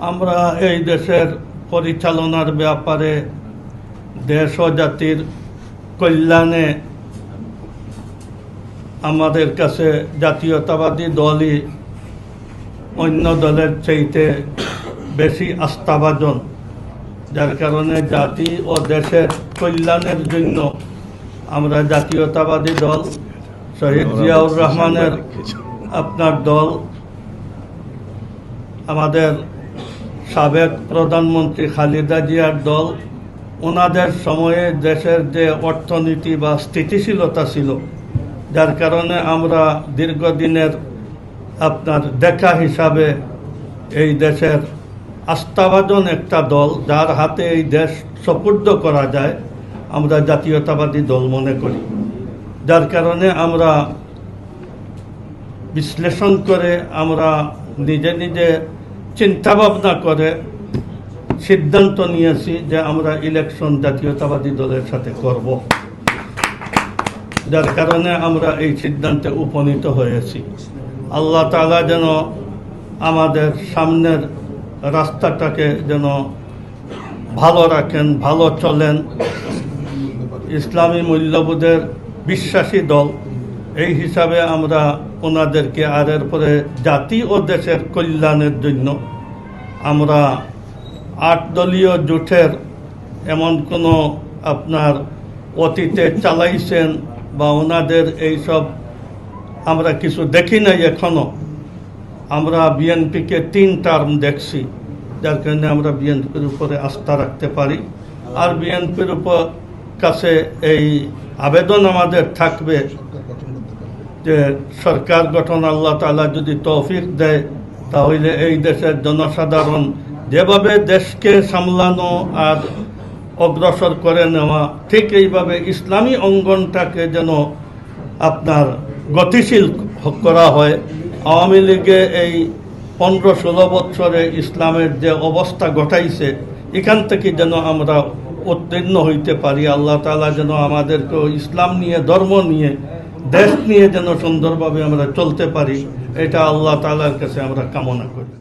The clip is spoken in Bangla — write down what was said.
আমরা এই দেশের পরিচালনার ব্যাপারে দেশ ও জাতির কল্যাণে আমাদের কাছে জাতীয়তাবাদী দলই অন্য দলের চাইতে বেশি আস্থাভাজন, যার কারণে জাতি ও দেশের কল্যাণের জন্য আমরা জাতীয়তাবাদী দল, শহীদ জিয়াউর রহমানের আপনার দল, আমাদের সাবেক প্রধানমন্ত্রী খালেদা জিয়ার দল, ওনাদের সময়ে দেশের যে অর্থনীতি বা স্থিতিশীলতা ছিল, যার কারণে আমরা দীর্ঘদিনের আপনার দেখা হিসাবে এই দেশের আস্থাভাজন একটা দল, যার হাতে এই দেশ সুপুর্দ করা যায়, আমরা জাতীয়তাবাদী দল মনে করি। যার কারণে আমরা বিশ্লেষণ করে, আমরা নিজে নিজে চিন্তাভাবনা করে সিদ্ধান্ত নিয়েছি যে আমরা ইলেকশন জাতীয়তাবাদী দলের সাথে করব। যার কারণে আমরা এই সিদ্ধান্তে উপনীত হয়েছি। আল্লাহ তাআলা যেন আমাদের সামনের রাস্তাটাকে যেন ভালো রাখেন, ভালো চলেন। ইসলামী মূল্যবোধের বিশ্বাসী দল, এই হিসাবে আমরা ওনাদেরকে আর এরপরে জাতি ও দেশের কল্যাণের জন্য আমরা 8 দলীয় জোটের এমন কোনো আপনার অতীতে চালাইছেন বা ওনাদের এইসব আমরা কিছু দেখি নাই এখনো। আমরা বিএনপিকে 3 টার্ম দেখছি, যার কারণে আমরা বিএনপির উপরে আস্থা রাখতে পারি। আর বিএনপির উপর কাছে এই আবেদন আমাদের থাকবে যে সরকার গঠন আল্লাহ তাআলা যদি তৌফিক দেয়, তাহলে এই দেশের জনসাধারণ যেভাবে দেশকে সামলানো আর অগ্রসর করে নেওয়া, ঠিক এইভাবে ইসলামী অঙ্গনটাকে যেন আপনার গতিশীল করা হয়। আওয়ামী লীগে এই 15-16 বছরে ইসলামের যে অবস্থা ঘটাইছে, এখান থেকে যেন আমরা উত্তীর্ণ হইতে পারি। আল্লাহ তাআলা যেন আমাদেরকে ইসলাম নিয়ে, ধর্ম নিয়ে, দেশ নিয়ে যেন সুন্দরভাবে আমরা চলতে পারি, এটা আল্লাহ তাআলার কাছে আমরা কামনা করি।